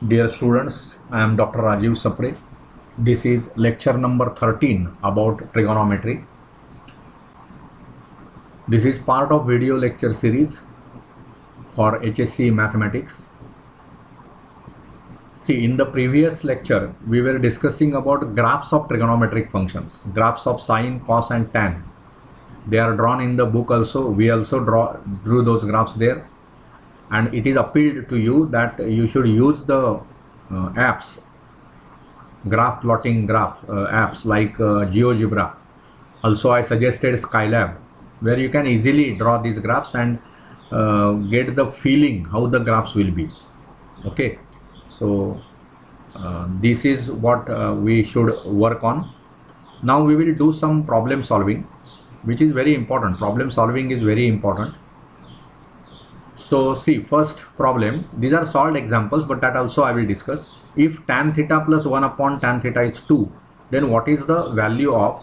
Dear students, I am Dr. Rajiv Sapre. This is lecture number 13 about trigonometry. This is part of video lecture series for HSC Mathematics. See, in the previous lecture, we were discussing about graphs of trigonometric functions, graphs of sine, cos and tan. They are drawn in the book also. We also drew those graphs there. And it is appealed to you that you should use the apps, graph plotting apps like GeoGebra. Also, I suggested Skylab, where you can easily draw these graphs and get the feeling how the graphs will be. Okay, so this is what we should work on. Now we will do some problem solving, which is very important. Problem solving is very important. So see, first problem, these are solved examples, but that also I will discuss. If tan theta plus 1 upon tan theta is 2, then what is the value of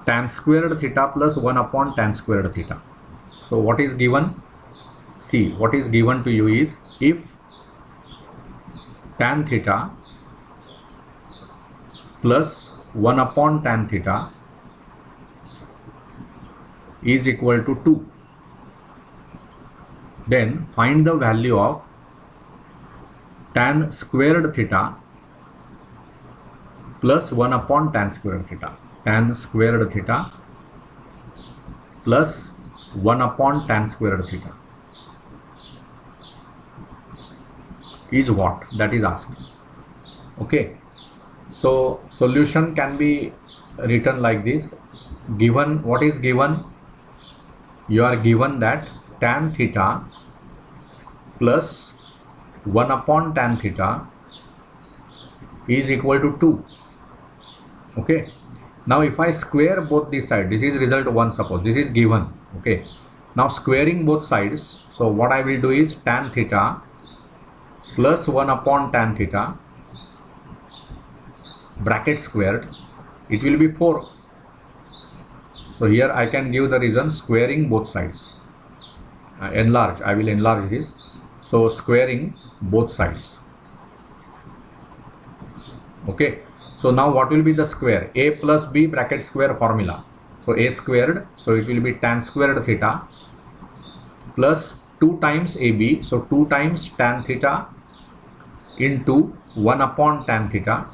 tan squared theta plus 1 upon tan squared theta? So what is given? See, what is given to you is, if tan theta plus 1 upon tan theta is equal to 2, then find the value of tan squared theta plus 1 upon tan squared theta. Tan squared theta plus 1 upon tan squared theta is what? That is asked. Okay, so solution can be written like this. Given, what is given? You are given that tan theta plus 1 upon tan theta is equal to 2. Okay, now if I square both these sides, this is result 1, suppose this is given. Okay, now squaring both sides, so what I will do is tan theta plus 1 upon tan theta bracket squared, it will be 4. So here I can give the reason, squaring both sides. Enlarge, I will enlarge this. So squaring both sides. Okay, so now what will be the square? A plus b bracket square formula. So a squared, so it will be tan squared theta plus 2 times ab, so 2 times tan theta into 1 upon tan theta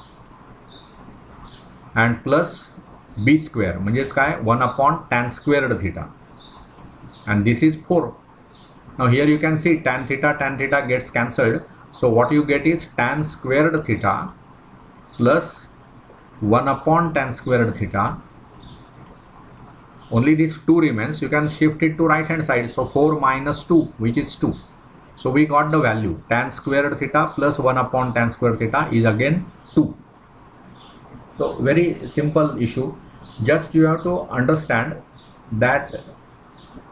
and plus b square, म्हणजेच काय, 1 upon tan squared theta, and this is 4. Now here you can see tan theta gets cancelled, so what you get is tan squared theta plus 1 upon tan squared theta. Only this 2 remains, you can shift it to right hand side, so 4 minus 2, which is 2. So we got the value, tan squared theta plus 1 upon tan squared theta is again 2. So very simple issue, just you have to understand that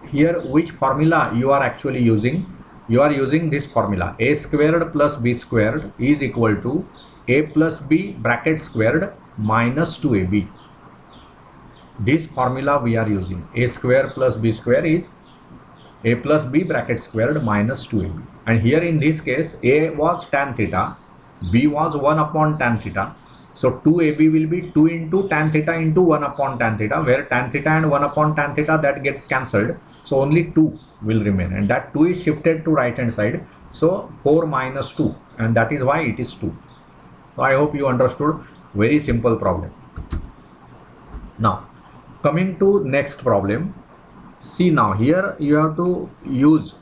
here which formula you are actually using. You are using this formula, a squared plus b squared is equal to a plus b bracket squared minus 2ab. This formula we are using, a square plus b square is a plus b bracket squared minus 2ab, and here in this case a was tan theta, b was 1 upon tan theta. So 2ab will be 2 into tan theta into 1 upon tan theta, where tan theta and 1 upon tan theta that gets cancelled. So only 2 will remain, and that 2 is shifted to right hand side. So 4 minus 2, and that is why it is 2. So I hope you understood. Very simple problem. Now coming to next problem. See, now here you have to use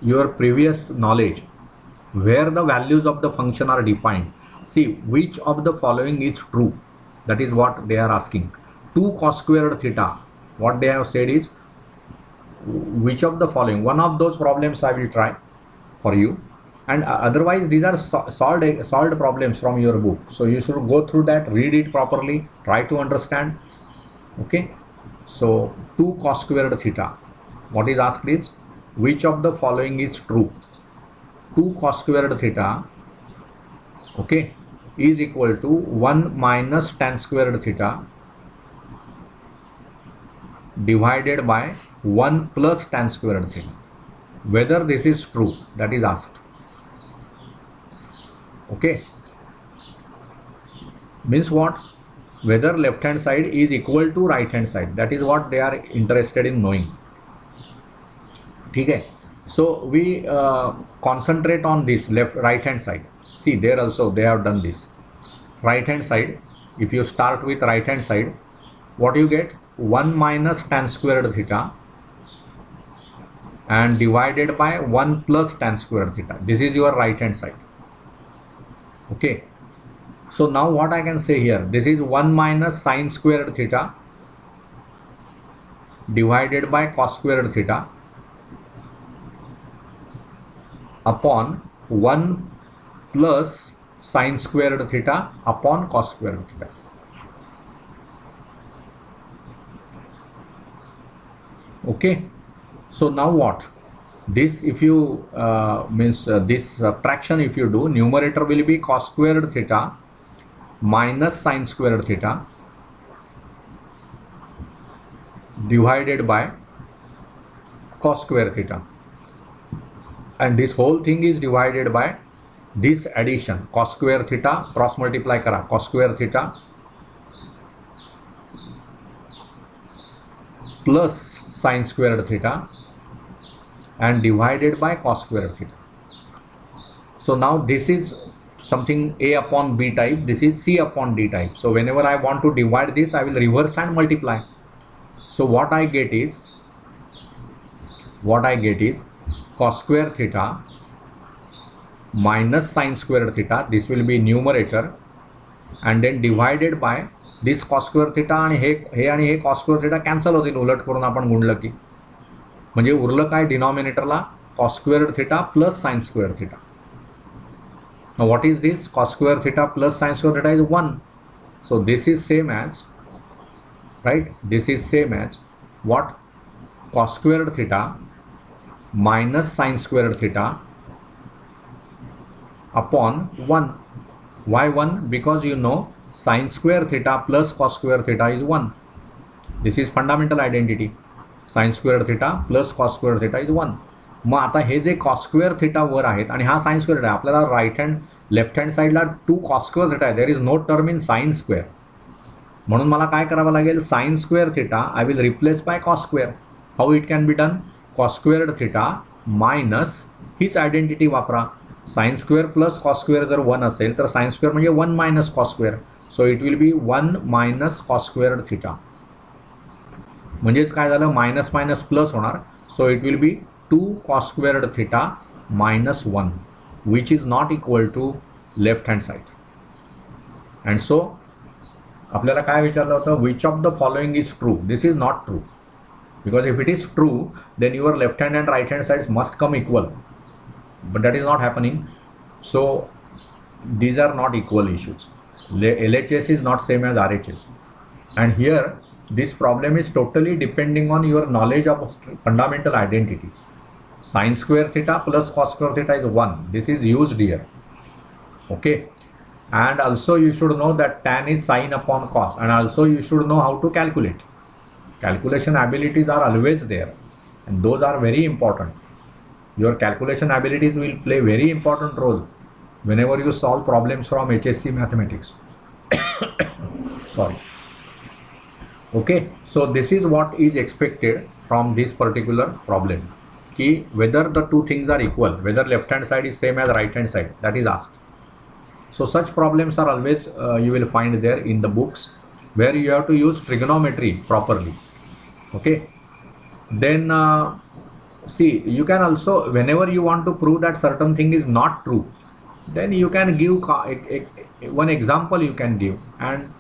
your previous knowledge where the values of the function are defined. See, which of the following is true? That is what they are asking. 2 cos squared theta, what they have said is, which of the following? One of those problems I will try for you, and otherwise these are solved problems from your book. So you should go through that, read it properly, try to understand. Okay, so 2 cos squared theta, what is asked is, which of the following is true? 2 cos squared theta, okay, is equal to 1 minus tan squared theta divided by 1 plus tan squared theta. Whether this is true, that is asked. Okay, means what? Whether left hand side is equal to right hand side, that is what they are interested in knowing. Okay, so we concentrate on this right hand side. See, there also they have done this. Right hand side, if you start with right hand side, what you get? 1 minus tan squared theta and divided by 1 plus tan squared theta. This is your right hand side. Okay, so now what I can say here, this is 1 minus sine squared theta divided by cos squared theta upon 1 plus sine squared theta upon cos squared theta. Okay, so now what? This, if you this subtraction, if you do, numerator will be cos squared theta minus sine squared theta divided by cos square theta, and this whole thing is divided by this addition, cos square theta cross multiply kara, cos square theta plus sine squared theta and divided by cos squared theta. So now this is something A upon B type, this is C upon D type. So whenever I want to divide this, I will reverse and multiply. So what I get is cos square theta minus sine squared theta, this will be numerator, and then divided by this cos square theta आणि हे cos square theta cancel होतील उलट करून आपण गुणलं की, म्हणजे उरलं काय डिनॉमिनेटरला cos squared theta plus sin squared theta. Now what is this? Cos square theta plus sin square theta is 1. So this is same as, right, this is same as what? Cos squared theta minus sin squared theta upon 1. Why 1? Because you know sin square theta plus cos square theta is 1. This is fundamental identity. Sin square theta plus cos square theta is 1. मग आता हे जे cos square theta वर आहेत आणि हा sin square theta, आपल्याला right hand left hand साईडला 2 cos square theta आहे, there is no term in sin square. म्हणून मला काय करावं लागेल? sin square theta I will replace by cos square. How it can be done? cos squared theta minus हीच identity वापरा. sin square plus cos square जर 1 असेल तर sin square म्हणजे 1 minus cos square. So it will B 1 minus cos squared theta. म्हणजेच काय झालं? Minus minus plus होणार. सो it will B 2 cos squared theta minus 1, which is not equal to left hand side. And so आपल्याला काय विचारलं होतं? which of the following is true? This is not true, because if it is true then your left hand and right hand sides must come equal, but that is not happening. So these are not equal issues. LHS is not same as RHS, and here this problem is totally depending on your knowledge of fundamental identities. Sin square theta plus cos square theta is 1. This is used here. Okay, and also you should know that tan is sin upon cos, and also you should know how to calculate. Calculation abilities are always there, and those are very important. Your calculation abilities will play very important role whenever you solve problems from HSC mathematics. Sorry. Okay, so this is what is expected from this particular problem. Ki whether the two things are equal, whether left hand side is same as right hand side, that is asked. So such problems are always you will find there in the books, where you have to use trigonometry properly. Okay, then see, you can also, whenever you want to prove that certain thing is not true, then you can give one example you can give, and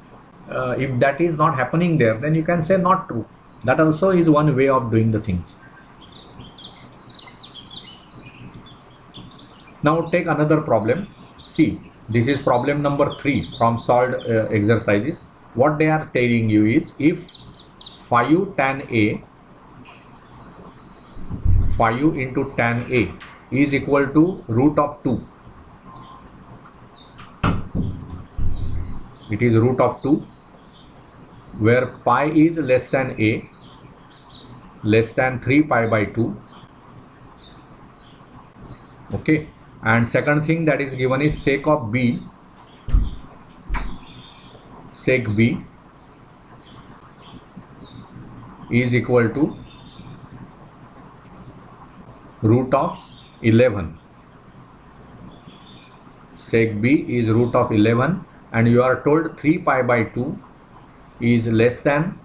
if that is not happening there, then you can say not true. That also is one way of doing the things. Now take another problem. See, this is problem number 3 from solved exercises. What they are telling you is, if 5 tan A, 5 into tan A is equal to root of 2. It is root of 2, where pi is less than A, less than 3 pi by 2. Okay, and second thing that is given is sec of b, sec b is equal to root of 11. Sec b is root of 11 and you are told 3 pi by 2 is less than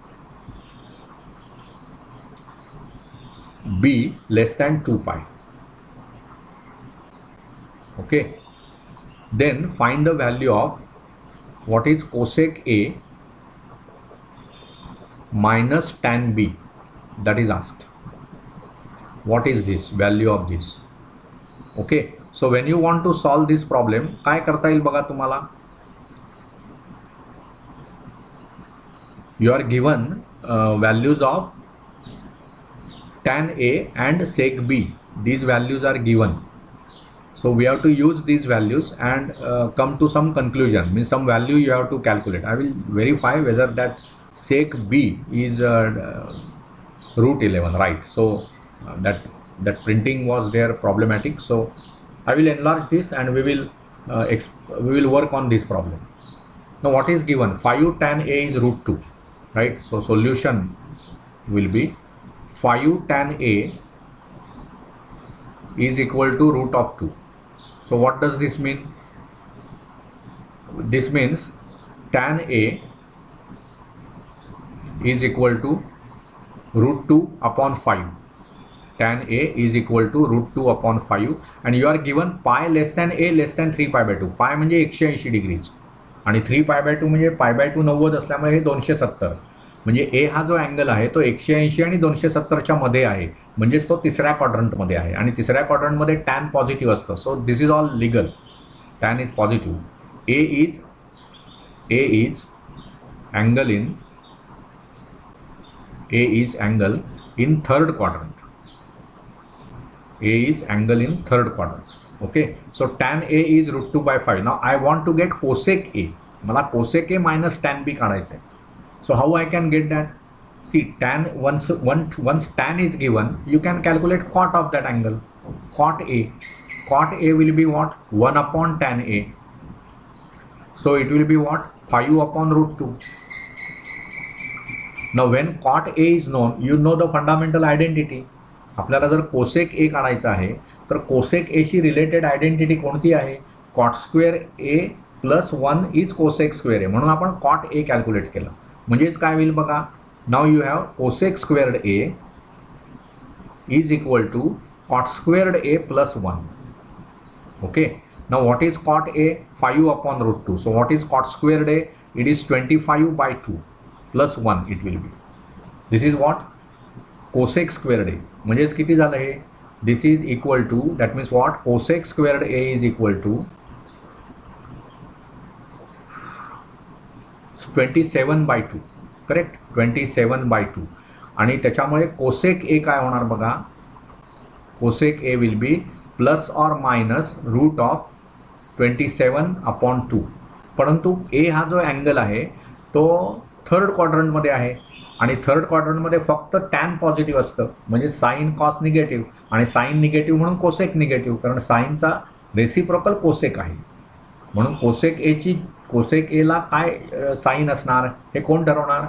b less than 2 pi. Okay, then find the value of what is cosec a minus tan b, that is asked. What is this value of this? Okay, so when you want to solve this problem, काय करता येईल बघा तुम्हाला. You are given values of tan a and sec b. These values are given. So we have to use these values and come to some conclusion, means some value you have to calculate. I will verify whether that sec b is root 11, right? So that printing was there problematic. So I will enlarge this and we will work on this problem. Now what is given? 5 tan a is root 2, right? So solution will be 5 tan a is equal to root of 2. So what does this mean? This means tan a is equal to root 2 upon 5. Tan a is equal to root 2 upon 5 and you are given pi less than a less than 3 pi by 2. Pi म्हणजे 180 degrees आणि 3 pi by 2 म्हणजे pi by 2 90 असल्यामुळे हे 270. म्हणजे ए हा जो angle आहे तो 180 आणि 270च्या मध्ये आहे, म्हणजेच तो तिसऱ्या क्वाड्रंटमध्ये आहे आणि तिसऱ्या क्वाड्रंटमध्ये टॅन पॉझिटिव्ह असतं. So this is all legal. Tan is positive. A is angle in third quadrant. A is angle in third quadrant. Okay, so tan A is root 2 by 5. Now I want to get cosec A. मला cosec A minus tan B काढायचं आहे. So how I can get that? See, tan once tan is given, you can calculate cot of that angle. Cot A. Cot A will be what? 1 upon tan A. So it will be what? 5 upon root 2. Now when cot A is known, you know the fundamental identity. आपल्याला जर cosec ए काढायचं आहे तर cosec A शी related identity कोणती आहे? Cot square A plus 1 is cosec square A. म्हणून आपण कॉट ए कॅल्क्युलेट केलं. म्हणजेच काय होईल बघा. Now you have cosec squared A is equal to cot squared A plus 1. Okay, now what is cot A? 5 upon root 2. So what is cot squared A? It is 25 by 2 plus 1 it will be. This is what? Cosec squared A. म्हणजेच किती झालं हे? This is equal to, that means what? Cosec squared A is equal to 27 by 2. Correct, 27 by 2. आणि त्याच्यामुळे cosec A काय होणार बघा. Cosec A will be plus or minus root of 27 upon 2. परंतु ए हा जो अँगल आहे तो थर्ड क्वाड्रंटमध्ये आहे आणि थर्ड क्वाड्रंटमध्ये फक्त टॅन पॉझिटिव्ह असतं, म्हणजे साईन कॉस निगेटिव्ह आणि साईन निगेटिव्ह म्हणून कोसेक निगेटिव्ह, कारण साईनचा रेसिप्रोकल कोसेक आहे. म्हणून कोसेक एला काय साईन असणार हे कोण ठरवणार?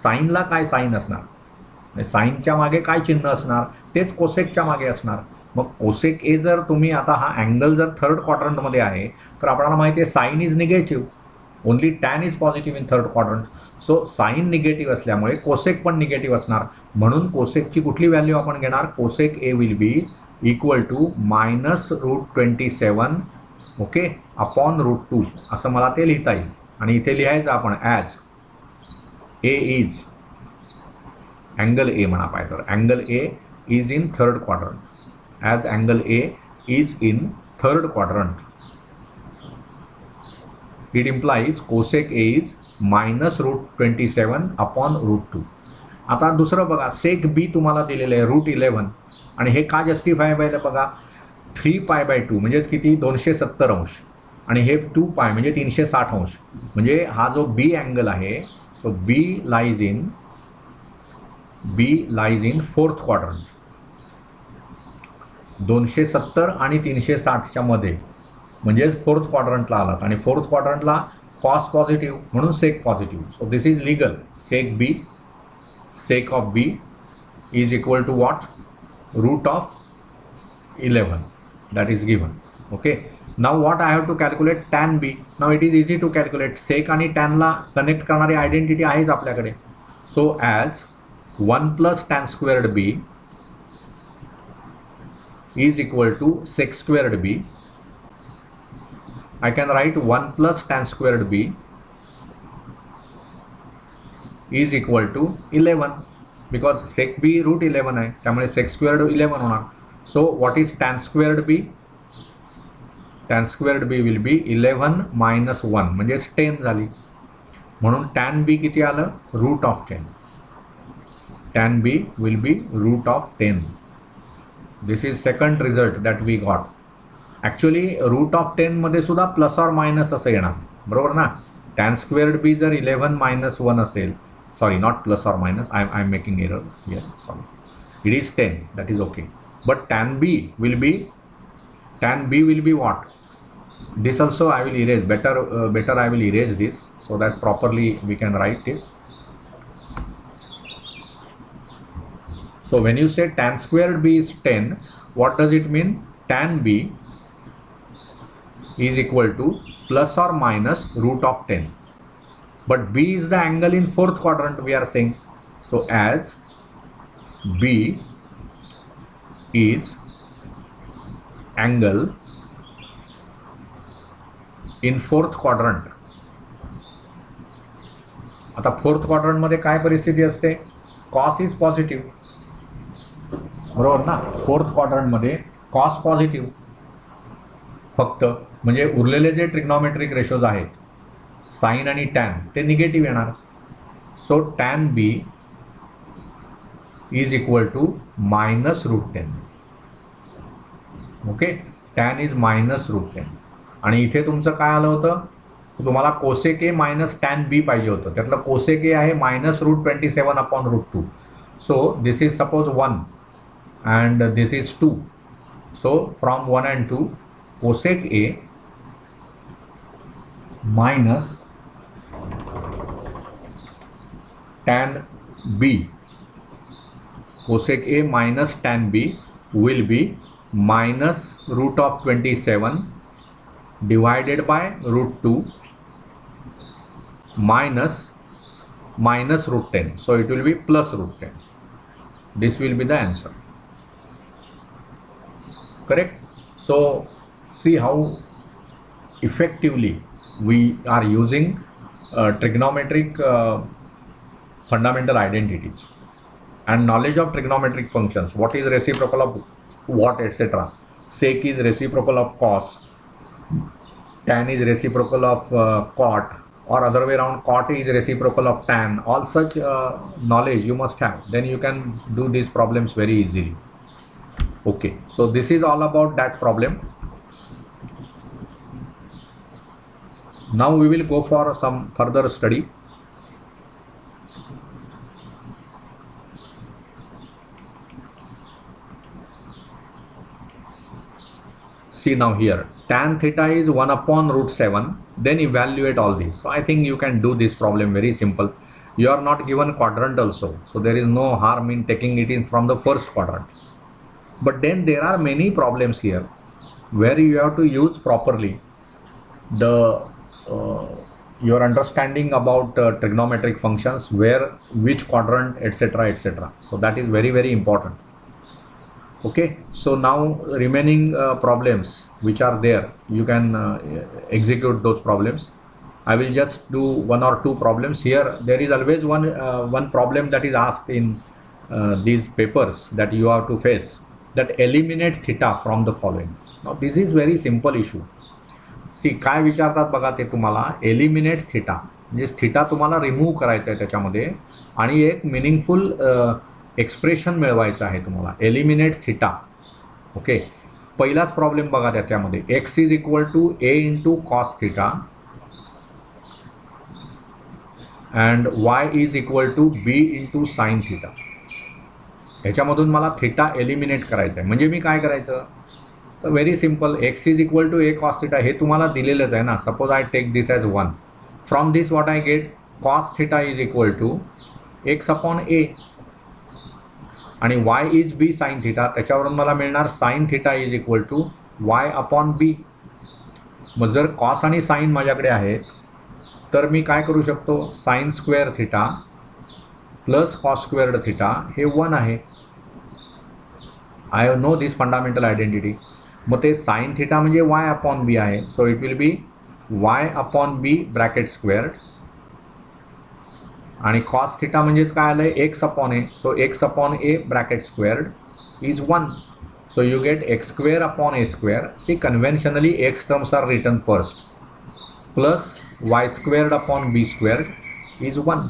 साईनला काय साईन असणार, साईनच्या मागे काय चिन्ह असणार तेच कोसेकच्या मागे असणार. मग कोसेक ए जर तुम्ही आता हा अँगल जर थर्ड क्वाड्रंटमध्ये आहे तर आपल्याला माहिती आहे sine is negative, only tan is positive in third quadrant. So sine negative असल्यामुळे कोसेक पण निगेटिव्ह असणार. म्हणून कोसेकची कुठली व्हॅल्यू आपण घेणार? Cosec A will be equal to minus root 27 okay upon root 2 असं मला ते लिहिता येईल. आणि इथे लिहायचं आपण as A is angle A म्हणा पाहिजे तर angle A is in third quadrant. As angle A is in third quadrant it implies cosec A is minus root 27 upon root 2. आता दुसरं बघा, सेक बी तुम्हाला दिलेलं आहे रूट 11 आणि हे का जस्टिफाय व्हायला बघा. 3 पाय बाय 2 म्हणजेच किती? 270 अंश आणि हे 2 पाय म्हणजे 360 अंश. म्हणजे हा जो बी अँगल आहे, so B lies in fourth quadrant. 270 आणि 360च्या मध्ये, म्हणजेच फोर्थ क्वाड्रंटला आलात आणि फोर्थ क्वाड्रंटला कॉस पॉझिटिव्ह म्हणून sec positive. So this is legal. Sec B, sec of b is equal to what? Root of 11, that is given. Okay, now what I have to calculate? Tan b. Now it is easy to calculate. Sec आणि tan ला connect करणारी identity आहेच आपल्याकडे. So as 1 plus tan squared b is equal to sec squared b, I can write 1 plus tan squared b is equal to 11, because sec b root 11 आहे, त्यामुळे sec squared 11 होणार. So what is tan squared b? Tan squared b will be 11 minus 1, म्हणजे 10 झाली. म्हणून tan b किती आलं? root of 10. Tan b will be root of 10. This is second result that we got. Actually root of 10 मध्ये सुद्धा plus or minus असं येणार, बरोबर ना? tan squared b जर 11 minus 1 असेल, sorry, not plus or minus, I'm making error here, sorry, it is 10, that is okay. But tan b will be what? This also I will erase, better I will erase this so that properly we can write this. So when you say tan squared b is 10, what does it mean? Tan b is equal to plus or minus root of 10. But b is the angle in fourth quadrant, we are saying. So as b is angle in fourth quadrant. आता fourth quadrant मध्ये काय परिस्थिती असते? Cos is positive, बरोबर ना? Fourth quadrant मध्ये cos positive फक्त, म्हणजे उरलेले जे ट्रिग्नॉमेट्रिक रेशोज आहेत साइन आणि टॅन ते निगेटिव्ह येणार. So tan B is equal to minus root 10. Okay, tan is minus root 10. आणि इथे तुमचं काय आलं होतं? तुम्हाला cosec A minus tan B पाहिजे होतं. त्यातलं कोसेक ए आहे minus root 27 upon root 2. So this is suppose 1 and this is 2. So from 1 and 2 cosec A minus tan b, cosec a minus tan b will be minus root of 27 divided by root 2 minus root 10. So it will be plus root 10. This will be the answer. Correct? So see how effectively we are using trigonometric fundamental identities and knowledge of trigonometric functions. What is reciprocal of what, etc. Sec is reciprocal of cos, tan is reciprocal of cot, or other way around, cot is reciprocal of tan. All such knowledge you must have, then you can do these problems very easily. Okay, so this is all about that problem. Now we will go for some further study. See now here, tan theta is 1 upon root 7, then evaluate all these. So I think you can do this problem very simple. You are not given quadrant also, so there is no harm in taking it in from the first quadrant. But then there are many problems here where you have to use properly the your understanding about trigonometric functions, where which quadrant, etc., etc. So that is very, very important. Okay, so now remaining problems which are there, you can execute those problems. I will just do one or two problems here. There is always one problem that is asked in these papers that you have to face, that eliminate theta from the following. Now this is very simple issue. सी काय विचारतात बघा ते तुम्हाला, eliminate theta म्हणजे theta तुम्हाला remove करायचं आहे त्याच्यामध्ये आणि एक मिनिंगफुल एक्सप्रेशन मिळवायचं आहे तुम्हाला. Eliminate theta. ओके, पहिलाच प्रॉब्लेम बघा त्याच्यामध्ये, X is equal to A into cos theta and Y is equal to B into sine theta. ह्याच्यामधून मला थिटा एलिमिनेट करायचं आहे. म्हणजे मी काय करायचं, तर very simple, X is equal to A cos theta हे तुम्हाला दिलेलंच आहे ना. Suppose I take this as 1. From this what I get, cos theta is equal to X upon A आणि Y is B sine theta, त्याच्यावरून मला मिळणार sine theta is equal to Y upon B. मग जर cos आणि sign माझ्याकडे आहेत तर मी काय करू शकतो, sine square theta plus cos squared theta हे 1 आहे. I know this fundamental identity. मग ते साइन थिटा म्हणजे वाय अपॉन बी आहे. So it will be Y upon B bracket squared आणि कॉस थिटा म्हणजेच काय आलं आहे, X upon A. So X upon A bracket squared is 1. So you get x square upon a square. See, conventionally x terms are written first, plus y squared upon b squared is 1,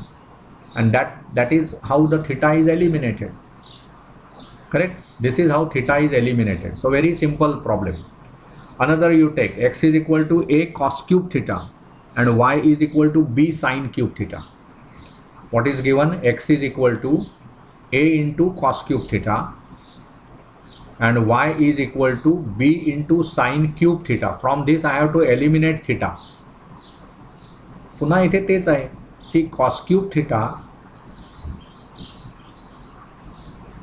and that is how the theta is eliminated. Correct? This is how theta is eliminated. So very simple problem. Another, you take x is equal to a cos cube theta and y is equal to b sin cube theta. What is given? X is equal to a into cos cube theta and y is equal to b into sin cube theta. From this I have to eliminate theta. पुन्हा इथे तेच आहे. See, cos cube theta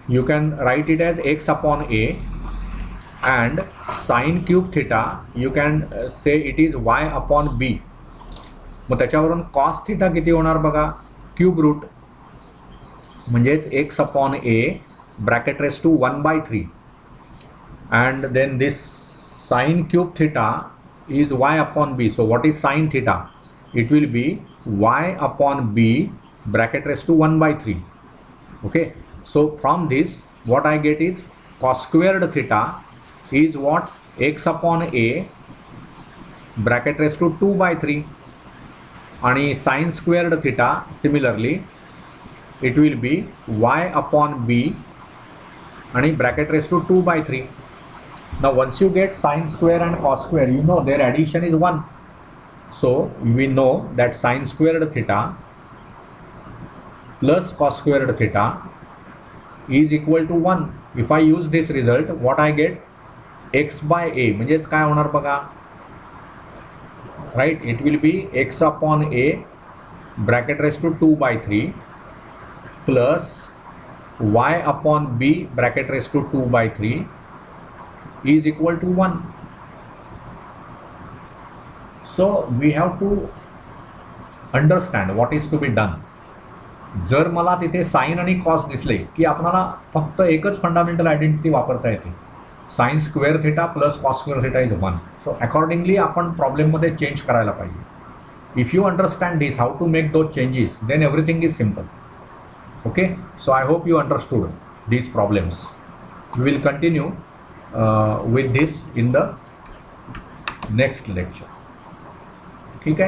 you can write it as x upon a and sin cube theta you can say it is y upon b. मग त्याच्यावरून cos theta किती होणार बघा, cube root म्हणजेच x upon a bracket raised to 1/3 and then this sin cube theta is y upon b. So what is sin theta? It will be y upon b bracket raised to 1/3. Okay, so from this what I get is cos squared theta is what, x upon a bracket raised to 2/3 आणि sin squared theta similarly it will be y upon b आणि bracket raised to 2/3. Now once you get sin square and cos square, you know their addition is 1. So we know that sin squared theta plus cos squared theta is equal to 1. If I use this result, what I get, x by a म्हणजेच काय होणार बघा, right? It will be x upon a bracket raised to 2/3 plus y upon b bracket raised to 2/3 is equal to 1. So we have to understand what is to be done. जर मला तिथे sign आणि cos दिसले की आपल्याला फक्त एकच fundamental identity वापरता येते, sine square theta plus cos square theta is 1. So accordingly आपण प्रॉब्लेममध्ये चेंज करायला पाहिजे. If you understand this, how to make those changes, then everything is simple. Okay, so I hope you understood these problems. We will continue with this in the next lecture. ठीक है.